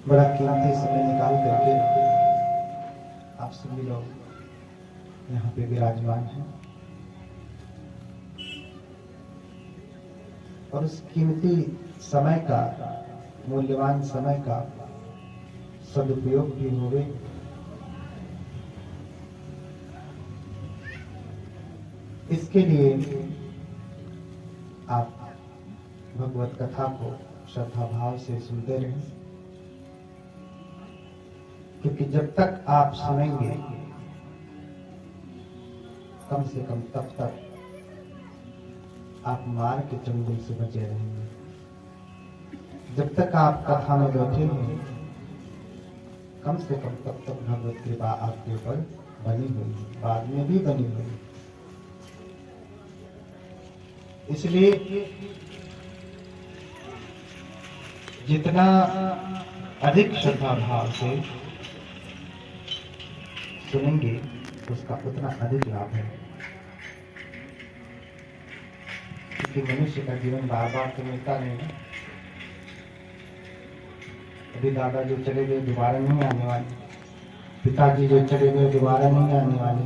बड़ा कीमती समय निकाल करके आप सभी लोग यहाँ पे विराजमान हैं और उस कीमती समय का, मूल्यवान समय का सदुपयोग भी होवे। इसके लिए आप भगवत कथा को श्रद्धा भाव से सुनते रहें, क्योंकि जब तक आप सुनेंगे कम से कम तब तक आप मार के चंगुल से बचे रहेंगे। जब तक आप कथा में बैठे हैं कम से कम तब तक भगवत कृपा आपके ऊपर बनी हुई है, बाद में भी बनी हुई है। इसलिए जितना अधिक श्रद्धा भाव से सुनेंगे उसका उतना अधिक लाभ है, क्योंकि मनुष्य का जीवन बार बार तो मिलता नहीं है। अभी दादा जो चले गए दोबारा नहीं आने वाले, पिताजी जो चले गए दोबारा नहीं आने वाले,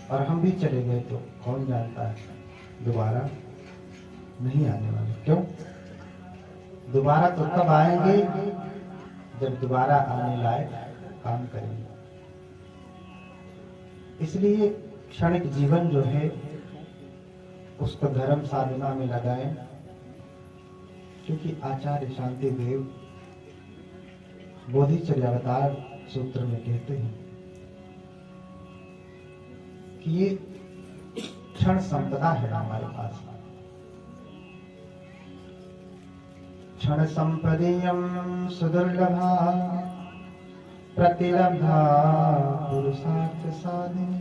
और हम भी चले गए तो कौन जानता है दोबारा नहीं आने वाले। क्यों? दोबारा तो तब आएंगे जब दोबारा आने लायक काम करेंगे। इसलिए क्षणिक जीवन जो है उसको धर्म साधना में लगाएं, क्योंकि आचार्य शांति देव बोधिचर्यावतार सूत्र में कहते हैं कि ये क्षण संपदा है हमारे पास। क्षण संपदेयं सुदुर्लभा प्रतिलब्धा पुरुषार्थ साधिनी।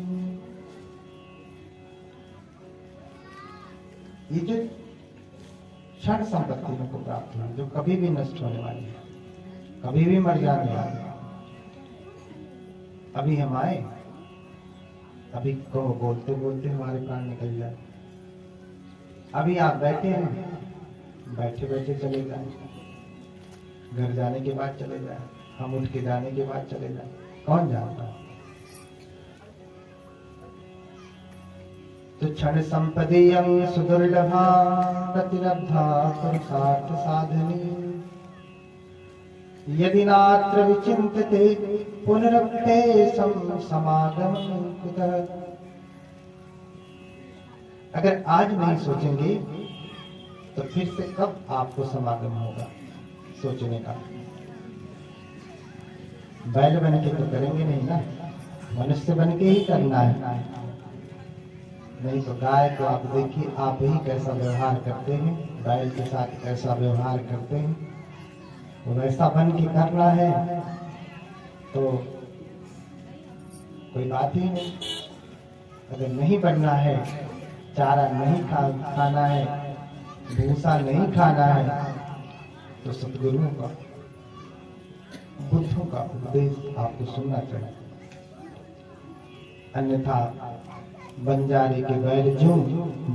ये जो क्षण संपत्ति को प्राप्त हुई, जो कभी भी नष्ट होने वाली है, कभी भी मर जाने वाली है। अभी हम आए, अभी को बोलते बोलते हमारे प्राण निकल जाए। अभी आप बैठे हैं, बैठे बैठे चले जाए, घर जाने के बाद चले जाए, हम उठ के जाने के बाद चले जाए, कौन जानता है। तो क्षण संपदेयं सुदुर्लभा प्रतिलब्धा पुरुषार्थ साधिनी। यदि नात्र विचिन्त्यते पुनरुक्ते समागमं कुतः। अगर आज नहीं सोचेंगे तो फिर से कब आपको समागम होगा सोचने का। बैल बन के तो करेंगे नहीं ना, मनुष्य बन के ही करना है। नहीं तो गाय को आप देखिए, आप ही कैसा व्यवहार करते हैं, बैल के साथ कैसा व्यवहार करते हैं, वो वैसा बन के करना है तो कोई बात ही नहीं। अगर नहीं बनना है, चारा नहीं खाना है, भूसा नहीं खाना है, तो सतगुरुओं का, बुद्धों का उपदेश आपको सुनना चाहिए। अन्यथा बंजारे के बैल जूं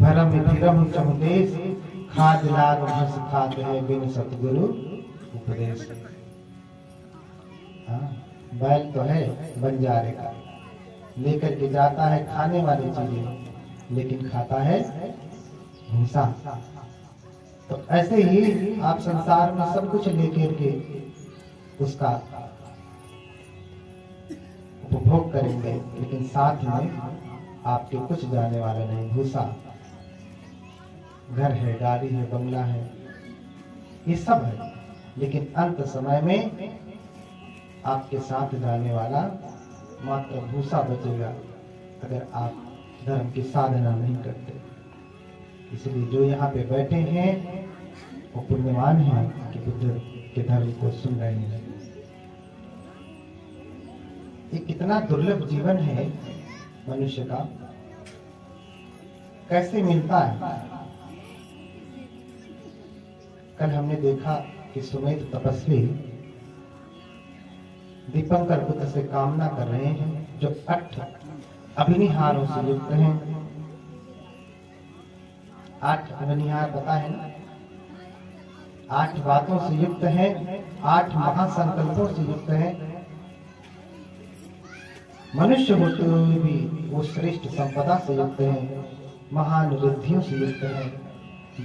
भरम फिरम चहुदेश, खाद लाग भस खाते हैं बिन सतगुरु उपदेश। हाँ, बैल तो है बंजारे का, लेकर के जाता है खाने वाली चीजें, लेकिन खाता है भूसा। तो ऐसे ही आप संसार में सब कुछ लेकर के उसका उपभोग करेंगे, लेकिन साथ में आपके कुछ जाने वाला नहीं। भूसा, घर है, गाड़ी है, बंगला है, ये सब है, लेकिन अंत समय में आपके साथ जाने वाला मात्र भूसा बचेगा, अगर आप धर्म की साधना नहीं करते। इसलिए जो यहाँ पे बैठे हैं वो पुण्यवान हैं कि बुद्ध के धर्म को सुन रहे हैं। ये कितना दुर्लभ जीवन है मनुष्य का, कैसे मिलता है। कल हमने देखा कि सुमेध तपस्वी दीपंकर बुद्ध से कामना कर रहे हैं, जो 8 अभिनिहारों से युक्त हैं। 8 अभिनिहार पता है ना? 8 बातों से युक्त है, 8 महासंकल्पों से युक्त है। मनुष्य होते हुए भी वो श्रेष्ठ संपदा से युक्त है, महान रिद्धियों से युक्त है,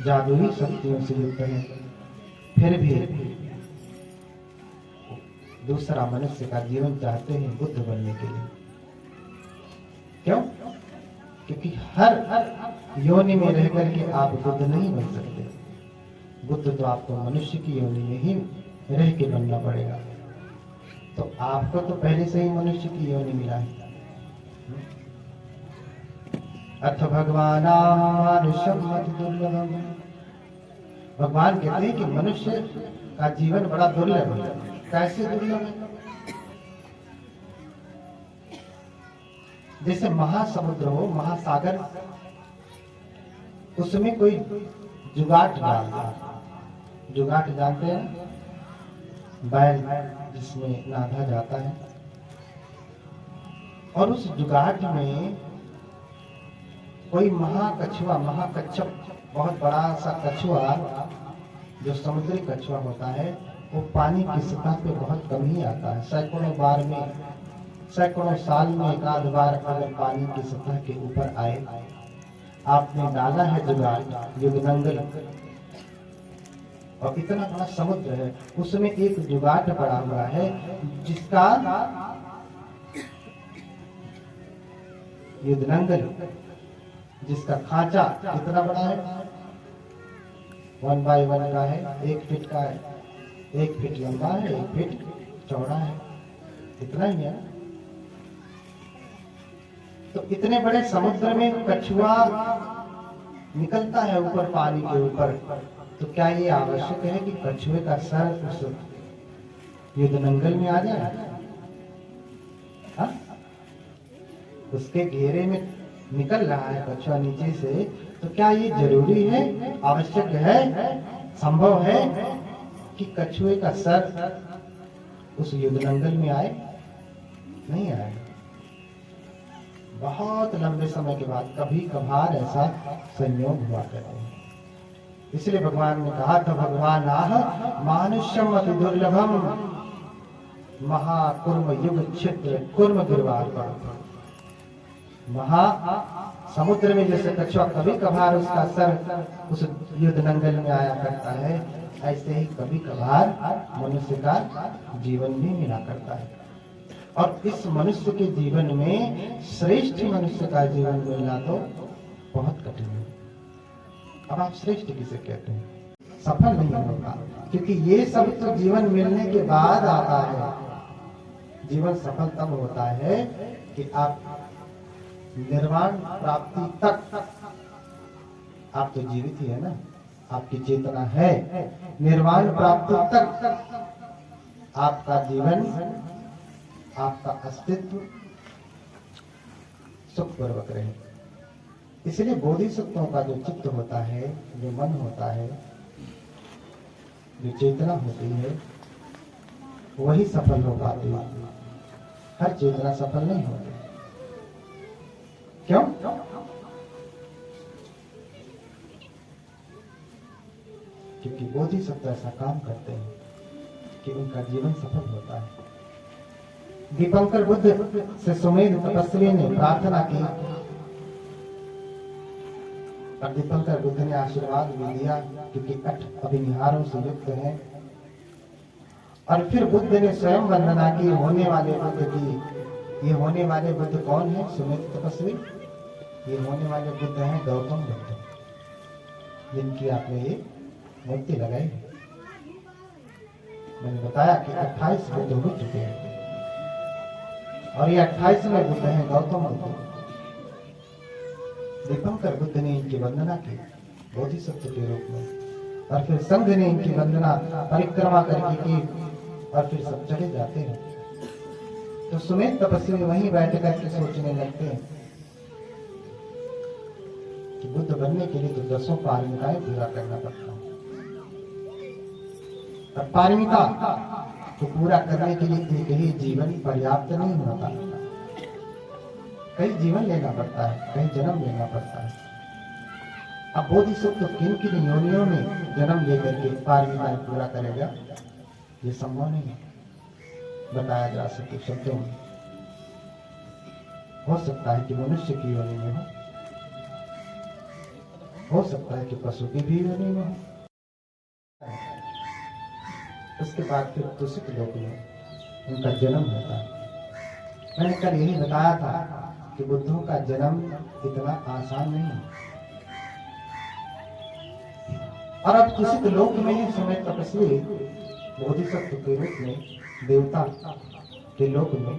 जादुई शक्तियों से युक्त है। फिर भी दूसरा मनुष्य का जीवन चाहते हैं बुद्ध बनने के लिए। क्यों? क्योंकि हर योनि में रह करके आप बुद्ध नहीं बन सकते। बुद्ध तो आपको मनुष्य की योनि में ही रह के बनना पड़ेगा। तो आपको तो पहले से ही मनुष्य की योनि मिला है। अथ भगवानानुष्यम अति दुर्लभम। भगवान कहते हैं कि मनुष्य का जीवन बड़ा दुर्लभ है। कैसे दुर्लभ है? जैसे महासमुद्र हो, महासागर, उसमें कोई जुगाट डालता है। जुगाट जानते हैं? बैल जिसमें नाधा जाता है, और उस जुगाट में कोई महाकछुआ, महाकच्छप, बहुत बड़ा सा कछुआ जो समुद्री कछुआ होता है, वो पानी की सतह पे बहुत कम ही आता है। सैकड़ों बार में, सैकड़ों साल में एक आध बार अगर पानी की सतह के ऊपर आए। आपने डाला है जुगाड़, युगनंगल, और इतना बड़ा समुद्र है, उसमें एक जुगाट पड़ा हुआ है जिसका युगनंगल, जिसका खांचा कितना बड़ा है? 1 बाय 1 का है, 1 फीट का है, 1 फीट लंबा है, 1 फीट चौड़ा है, इतना ही है। तो इतने बड़े समुद्र में कछुआ निकलता है ऊपर, पानी के ऊपर, तो क्या ये आवश्यक है कि कछुए का सर उस युद्धनंगल में आ जाए? हाँ? उसके घेरे में निकल रहा है कछुआ नीचे से, तो क्या ये जरूरी है, आवश्यक है, संभव है कि कछुए का सर उस युद्धनंगल में आए? नहीं आए। बहुत लंबे समय के बाद कभी कभार ऐसा संयोग हुआ करते हैं। इसलिए भगवान ने कहा था, भगवान आह मानुष्यम अति दुर्लभम महाकुर्म युग क्षेत्र कुर्म गिरवार। महा समुद्र में जैसे कछुआ कभी कभार उसका सर उस युद्धनंगल में आया करता है, ऐसे ही कभी कभार मनुष्य का जीवन भी मिला करता है। और इस मनुष्य के जीवन में श्रेष्ठ मनुष्य का जीवन मिलना तो बहुत कठिन है। अब आप श्रेष्ठ किसे कहते हैं? सफल नहीं होगा, क्योंकि ये सब तो जीवन मिलने के बाद आता है। जीवन सफल तब होता है कि आप निर्वाण प्राप्ति तक, आप तो जीवित ही है ना, आपकी चेतना है, निर्वाण प्राप्ति तक आपका जीवन, आपका अस्तित्व सुखपूर्वक रहे। इसलिए बोधिसत्वों का जो चित्त होता है, जो मन होता है, जो चेतना होती है, वही सफल हो पाती है। हर चेतना सफल नहीं होती। क्यों? क्योंकि बोधिसत्व ऐसा काम करते हैं कि उनका जीवन सफल होता है। दीपंकर बुद्ध से सुमेध तपस्वी ने प्रार्थना की, और दीपंकर बुद्ध ने आशीर्वाद भी दिया, क्योंकि 8 अभिनिहारों से युक्त है। और फिर बुद्ध ने स्वयं वंदना की होने वाले बुद्ध की। ये होने वाले बुद्ध कौन है? सुमेध तपस्वी। ये होने वाले बुद्ध हैं गौतम बुद्ध, जिनकी आपने ये मूर्ति लगाई है। मैंने बताया कि 28 बुद्ध हो चुके हैं, और ये 28वें बुद्ध हैं गौतम बुद्ध। दीपंकर बुद्ध ने इनकी वंदना की बोधिसत्व के रूप में, और फिर संघ ने इनकी वंदना परिक्रमा करके की, और फिर सब चले जाते हैं। तो सुमेध तपस्वी वहीं बैठ करके सोचने लगते हैं कि बुद्ध बनने के लिए तो 10 पारमिताएं पूरा करना पड़ता है। और पारमिता तो पूरा करने के लिए एक ही जीवन पर्याप्त नहीं होता, कई जीवन लेना पड़ता है, कई जन्म लेना पड़ता है। अब बोधिसत्व किन किन योनियों में जन्म लेकर के पारमिता पूरा करेगा, ये संभव नहीं बताया जा सके शब्दों में। हो सकता है कि मनुष्य की योनि में हो सकता है कि पशु की भी योनि में हो, उसके बाद फिर दूषित लोक में उनका जन्म होता है। मैंने कल यही बताया था कि बुद्धों का जन्म इतना आसान नहीं है। और अब दूषित लोक में समय तपस्वी बोधिसत्व के रूप में देवता के लोक में,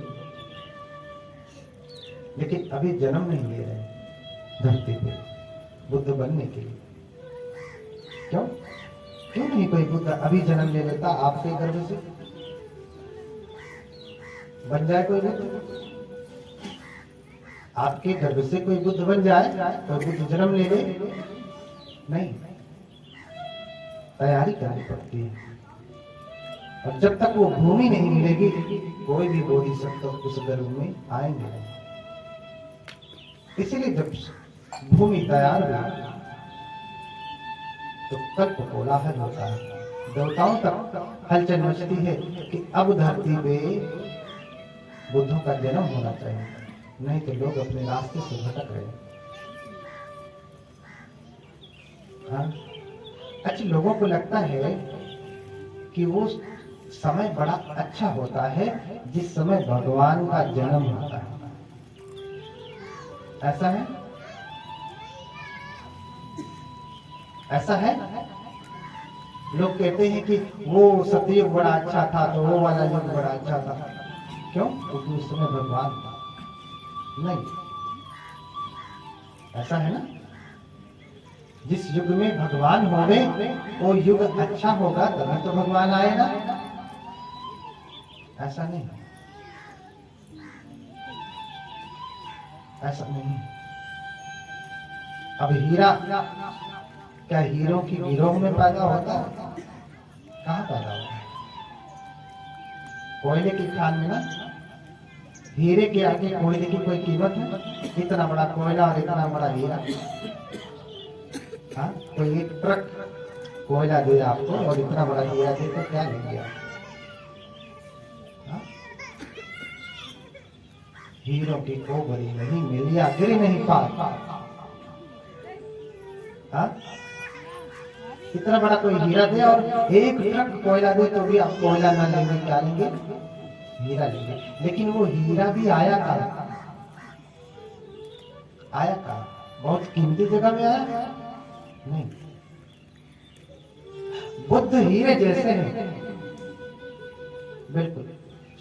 लेकिन अभी जन्म नहीं ले रहे धरती पे बुद्ध बनने के लिए। क्यों क्यों नहीं कोई बुद्ध अभी जन्म ले लेता आपके गर्भ से, बन जाए कोई बुद्ध, आपके गर्भ से कोई बुद्ध बन जाए, कोई बुद्ध जन्म ले ले? नहीं, तैयारी करनी पड़ती है। और जब तक वो भूमि नहीं मिलेगी कोई भी बोधिसत्व उस गर्भ में आएंगे नहीं। इसलिए जब भूमि तैयार हुई तो कल्प कोलाहल होता है, देवताओं तक हलचल मचती है कि अब धरती पे बुद्धों का जन्म होना चाहिए, नहीं तो लोग अपने रास्ते से भटक रहे हैं। हाँ? अच्छा, लोगों को लगता है कि वो समय बड़ा अच्छा होता है जिस समय भगवान का जन्म होता है। ऐसा है? ऐसा है? लोग कहते हैं कि वो सतयुग बड़ा अच्छा था तो वो वाला युग बड़ा अच्छा था। क्यों? क्योंकि उस समय भगवान था। नहीं, ऐसा है ना? जिस युग में भगवान होंगे वो युग अच्छा होगा तभी तो भगवान आएगा। ऐसा नहीं, ऐसा नहीं। अब हीरा क्या हीरों की गिरोह में पैदा होता है? कहाँ पैदा होता है? कोयले की खान में ना। हीरे के आगे कोयले की कोई कीमत है? इतना बड़ा कोयला और इतना बड़ा हीरा। हाँ, कोई एक ट्रक कोयला दे आपको और इतना बड़ा हीरा दे तो क्या लेंगे आप? हाँ? हीरों की कोबरी नहीं मिलिया गिरी नहीं पा। हाँ? इतना बड़ा कोई हीरा दे और एक ट्रक कोयला दे तो भी आप कोयला ना लेंगे, क्या लेंगे? हीरा लेंगे। लेकिन वो हीरा भी आया कहाँ? आया कहाँ? बहुत कीमती जगह में आया? नहीं। बुद्ध हीरे जैसे हैं, बिल्कुल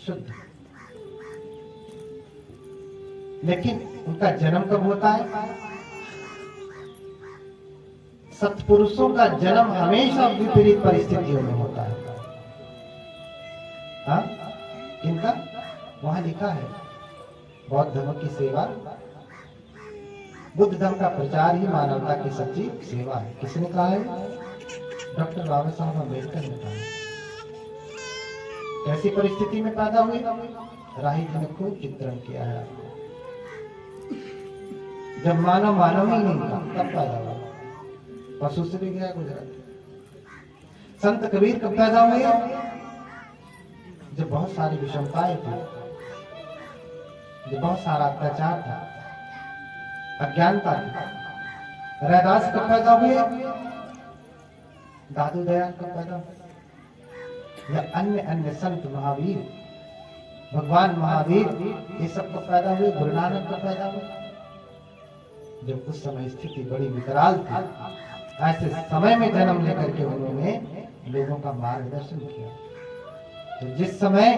शुद्ध, लेकिन उनका जन्म कब होता है? सत्पुरुषों का जन्म हमेशा विपरीत परिस्थितियों में होता है। हाँ? किनका? वहां लिखा है बौद्ध धर्म की सेवा, बुद्ध धर्म का प्रचार ही मानवता की सच्ची सेवा है। किसने कहा है? डॉक्टर बाबा साहब अम्बेडकर ने कहा। कैसी परिस्थिति में पैदा हुए? राही जी ने खूब चित्रण किया है। जब मानव मानव ही नहीं था तब पैदा हुआ, पशु से भी गया गुजरात। संत कबीर कब पैदा हुए? जब बहुत सारी विषमताएं थी, जब बहुत सारा अत्याचार था, अज्ञानता थी। रैदास कब पैदा हुए? दादू दयाल कब पैदा हुए? या अन्य अन्य संत महावीर, भगवान महावीर, ये सब कब पैदा हुए? गुरु नानक कब पैदा हुए? जब उस समय स्थिति बड़ी विकराल थी, ऐसे समय में जन्म लेकर के उन्होंने लोगों का मार्गदर्शन किया। तो जिस समय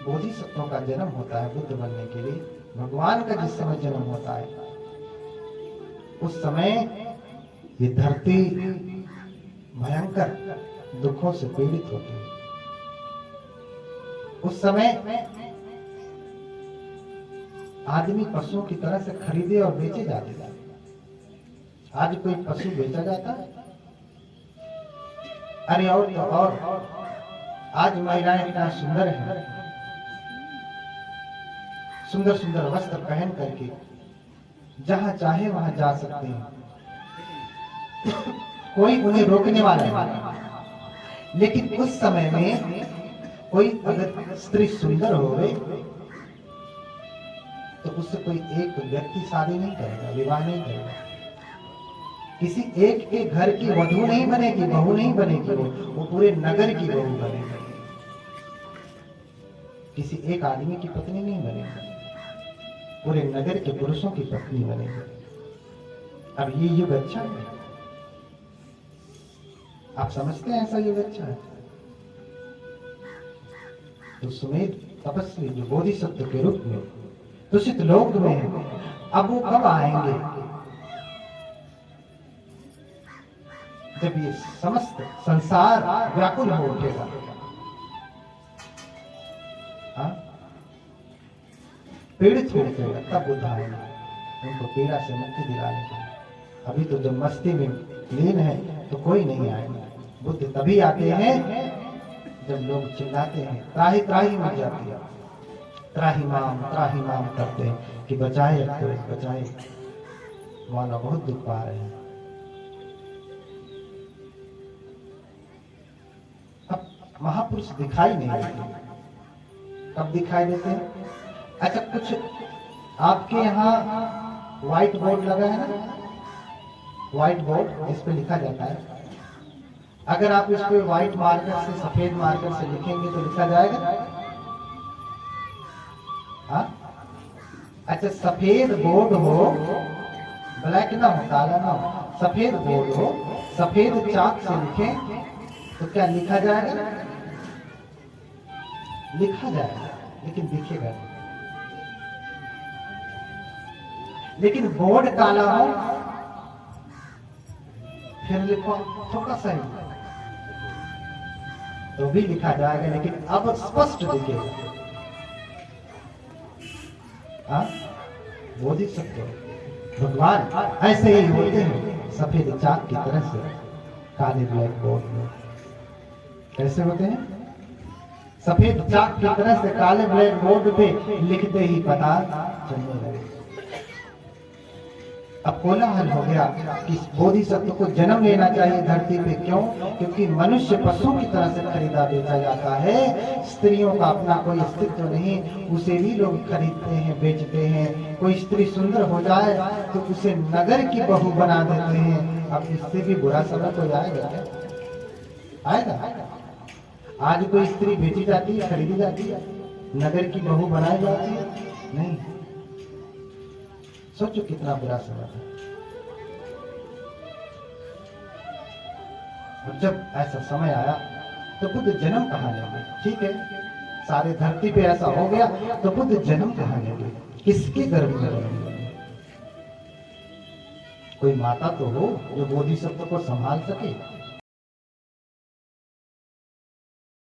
बोधिसत्वों का जन्म होता है बुद्ध बनने के लिए, भगवान का जिस समय जन्म होता है, उस समय ये धरती भयंकर दुखों से पीड़ित होती है। उस समय आदमी पशुओं की तरह से खरीदे और बेचे जाते थे। आज कोई पशु बेचा जाता है? अरे और तो और आज महिलाएं इतना सुंदर हैं, सुंदर सुंदर वस्त्र पहन करके जहां चाहे वहां जा सकते हैं, कोई उन्हें रोकने वाला नहीं। लेकिन उस समय में कोई अगर स्त्री सुंदर हो गई तो उससे कोई एक व्यक्ति शादी नहीं करेगा, विवाह नहीं करेगा। किसी एक के घर की वधू नहीं बनेगी, बहू नहीं बनेगी, वो पूरे नगर की बहू बनेगी। किसी एक आदमी की पत्नी नहीं बनेगी, पूरे नगर के पुरुषों की पत्नी बनेगी। अब ये युग अच्छा है? आप समझते हैं ऐसा युग अच्छा है? तो सुमेध तपस्वी जो बोधिसत्व के रूप में दूषित लोक में है, अब वो कब आएंगे? जब ये समस्त संसार व्याकुल हो उठेगा। पीड़ित हो उठेगा, तब बुद्ध आएंगे उनको पीड़ा से मुक्ति दिलाने के लिए। अभी तो जब मस्ती में लीन है तो कोई नहीं आएगा। बुद्ध तभी आते हैं जब लोग चिल्लाते हैं, त्राही त्राही मच जाती है, त्राही माम करते हैं कि बचाए कोई बचाए। मानो बहुत दुख पा रहे हैं। अब महापुरुष दिखाई नहीं देते। कब दिखाई देते हैं? अच्छा, कुछ आपके यहाँ व्हाइट बोर्ड लगा है ना, व्हाइट बोर्ड, इस पे लिखा जाता है। अगर आप इस पे व्हाइट मार्कर से, सफेद मार्कर से लिखेंगे तो लिखा जाएगा? हाँ? अच्छा, सफेद बोर्ड हो, ब्लैक ना हो, काला ना हो, सफेद बोर्ड हो, सफेद चाक से लिखें तो क्या लिखा जाएगा? लिखा जाएगा, लेकिन दिखेगा नहीं। लेकिन बोर्ड काला हो फिर लिखो छोटा सा ही तो भी लिखा जाएगा, लेकिन अब स्पष्ट दिखेगा। बोधिसत्व भगवान ऐसे ही होते हैं, सफेद चाक की तरह से काले ब्लैक बोर्ड में। कैसे होते हैं? सफेद चाक की तरह से काले ब्लैक बोर्ड पे लिखते ही पता चलने लगे। अब कोलाहल हो गया कि बोधिसत्व को जन्म लेना चाहिए धरती पे। क्यों? क्योंकि मनुष्य पशु की तरह से खरीदा बेचा जाता है। स्त्रियों का अपना कोई अस्तित्व नहीं, उसे भी लोग खरीदते हैं, बेचते हैं। कोई स्त्री सुंदर हो जाए तो उसे नगर की बहू बना देते हैं। अब इससे भी बुरा समय तो आएगा क्या? आएगा? आज कोई स्त्री बेची जाती है, खरीदी जाती है, नगर की बहू बनाई जाती है? नहीं। सोचो कितना बुरा समय है। और जब ऐसा समय आया तो बुद्ध जन्म कहाँ लेंगे? ठीक है, सारे धरती पे ऐसा हो गया तो बुद्ध जन्म कहाँ लेंगे? किसके गर्भ में रहेंगे? कोई माता तो हो जो बोधिसत्व को संभाल सके।